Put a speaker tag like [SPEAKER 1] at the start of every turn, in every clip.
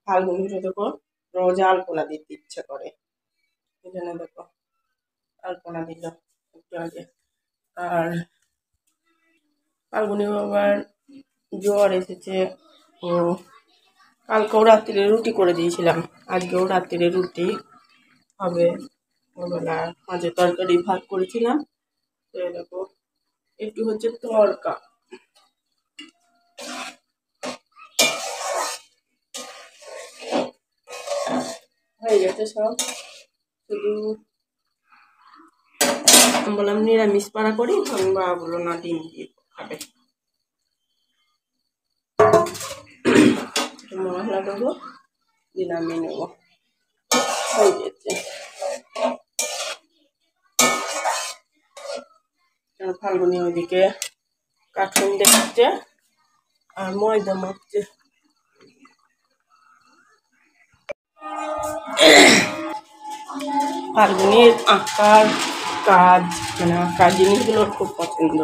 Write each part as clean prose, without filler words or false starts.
[SPEAKER 1] ফাল্গুনিটা দেখো রোজ আলপনা দিতে ইচ্ছে করে, এই জন্য দেখো আলপনা দিল একটু আগে। আর ফাল্গুনি বাবার জ্বর এসেছে, ও কালকেও রাত্রিরে রুটি করে দিয়েছিলাম, আজকেও রাত্রিরে রুটি হবে। ওবেলা মাঝে তরকারি ভাত করেছিলাম, তো দেখো একটু হচ্ছে তরকা। হয়ে গেছে সব, শুধু বললাম নিরামিষ পাড়া করি, আমি বাবা বললো না ডিম দিয়ে খাবে। মশলা দেবো, দিলাম নেব, হয়ে গেছে। ফাল্গুনি ওইদিকে কার্টুন দেখছে আর ময়দা মাখছে। ফাল্গুনির আঁকার কাজ, মানে আঁকার জিনিসগুলো খুব পছন্দ।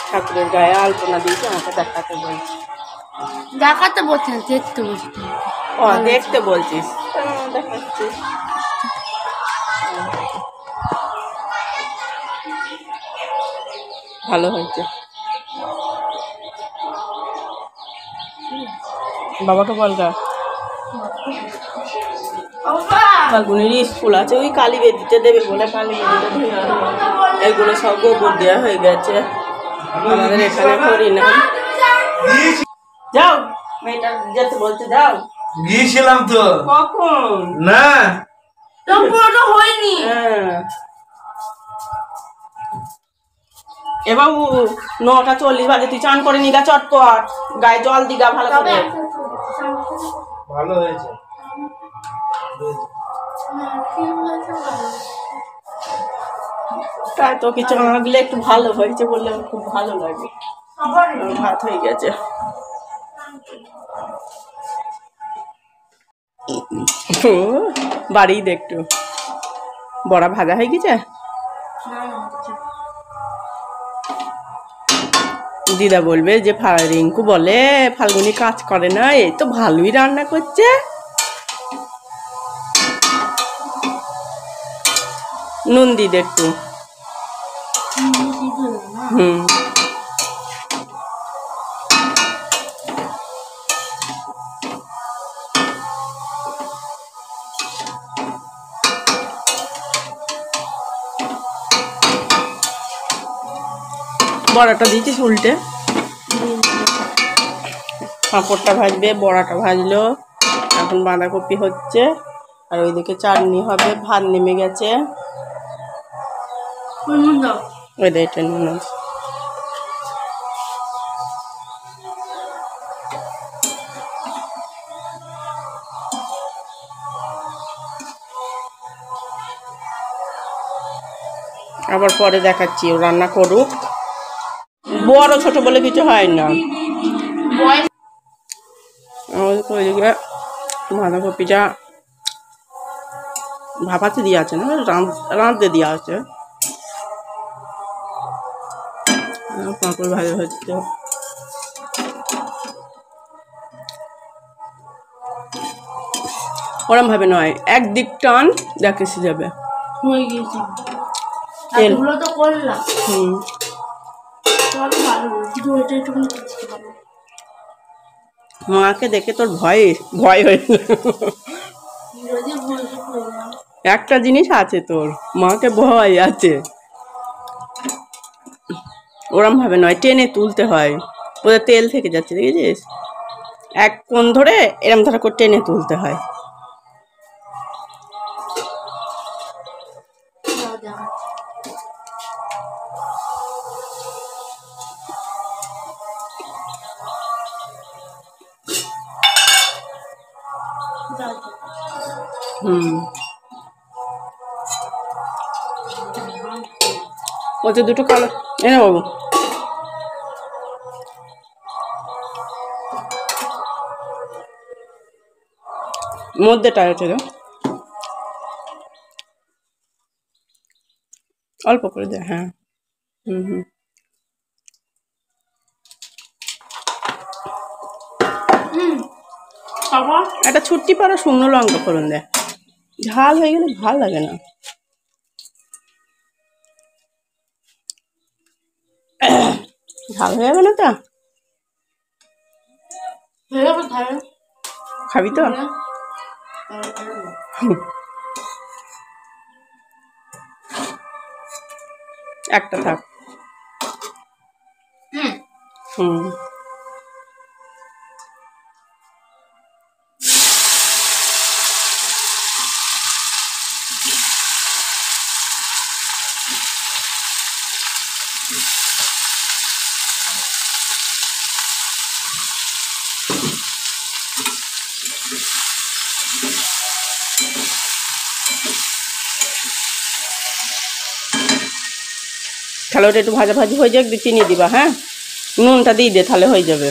[SPEAKER 1] ঠাকুরের গায়ে আলপনা দিয়েছে, আমাকে দেখাতে বলছে।
[SPEAKER 2] দেখাতে বলছেন, দেখতে বলছি।
[SPEAKER 1] ও দেখতে বলছিস, দেখাচ্ছি। ভালো হয়েছে। বাবাকে বলগা ফাল্গুনির স্কুল আছে, ওই কালী বেদিতে দেবে বলে কালী বেদিতে ধুয়ে এগুলো সব গোবর দেওয়া হয়ে গেছে। আমাদের এখানে করি না। যাও, মেয়েটা যেতে বলছে যাও।
[SPEAKER 3] গিয়েছিলাম তো।
[SPEAKER 1] কখন?
[SPEAKER 3] না
[SPEAKER 2] তো পুরোটা হয়নি।
[SPEAKER 1] হ্যাঁ, এ বাবু 9:40 বাজে, তুই চান করে নিগা চটপট, গায়ে জল দিগা ভালো করে।
[SPEAKER 3] ভালো হয়েছে।
[SPEAKER 1] তাই তো কিছু আঁকলে একটু ভালো হয়েছে বললে আমার খুব ভালো লাগে। ভাত হয়ে গেছে। বাড়ি দেখটু বড়া ভাজা হয়ে গেছে। দিদা বলবে যে রিঙ্কু বলে ফাল্গুনি কাজ করে না, এই তো ভালোই রান্না করছে। নুন দিদি একটু। হুম, বড়াটা দিয়েছিস উল্টে। পাঁপড়টা ভাজবে, বড়াটা ভাজলো, এখন বাঁধাকপি হচ্ছে, আর ওইদিকে চাটনি হবে। ভাত নেমে গেছে, ওই এটা নুন আছে। আবার পরে দেখাচ্ছি, ও রান্না করুক। বড় ছোট বলে কিছু হয় না। ওইদিকে বাঁধাকপিটা ভাপাতে দিয়ে আছে না, রাঁধতে দেওয়া আছে। পাঁপড় ভালো হচ্ছে। ওরম ভাবে নয়, একদিক টান দেখ এসে যাবে।
[SPEAKER 2] হয়ে গেছে
[SPEAKER 1] তেল
[SPEAKER 2] তো করলাম।
[SPEAKER 1] হুম, মাকে দেখে তোর ভয় ভয় হয়েছে। একটা জিনিস আছে তোর, মাকে ভয় আছে। ওরম ভাবে নয়, টেনে তুলতে হয়, ওদের তেল থেকে যাচ্ছে দেখেছিস, এক কোণ ধরে এরম ধরে করে টেনে তুলতে হয়। হুম, ওতে দুটো কালো এনে বাবু। মধ্যেটা আছে তো, অল্প করে দে। হ্যাঁ, হুম হুম,
[SPEAKER 2] তারপর
[SPEAKER 1] একটা ছুট্টি পাড়া শুকনো লঙ্কা ফোড়ন দেয়, ঝাল হয়ে গেলে ভাল লাগে না। ঝাল হয়ে যাবে না তো?
[SPEAKER 2] হয়ে যাবে তাহলে।
[SPEAKER 1] খাবি তো? একটা থাক।
[SPEAKER 2] হুম।
[SPEAKER 1] হুম। তাহলে ওটা একটু ভাজা ভাজি হয়ে যাক, চিনি দিবা, হ্যাঁ নুনটা দিয়ে দে তাহলে হয়ে যাবে।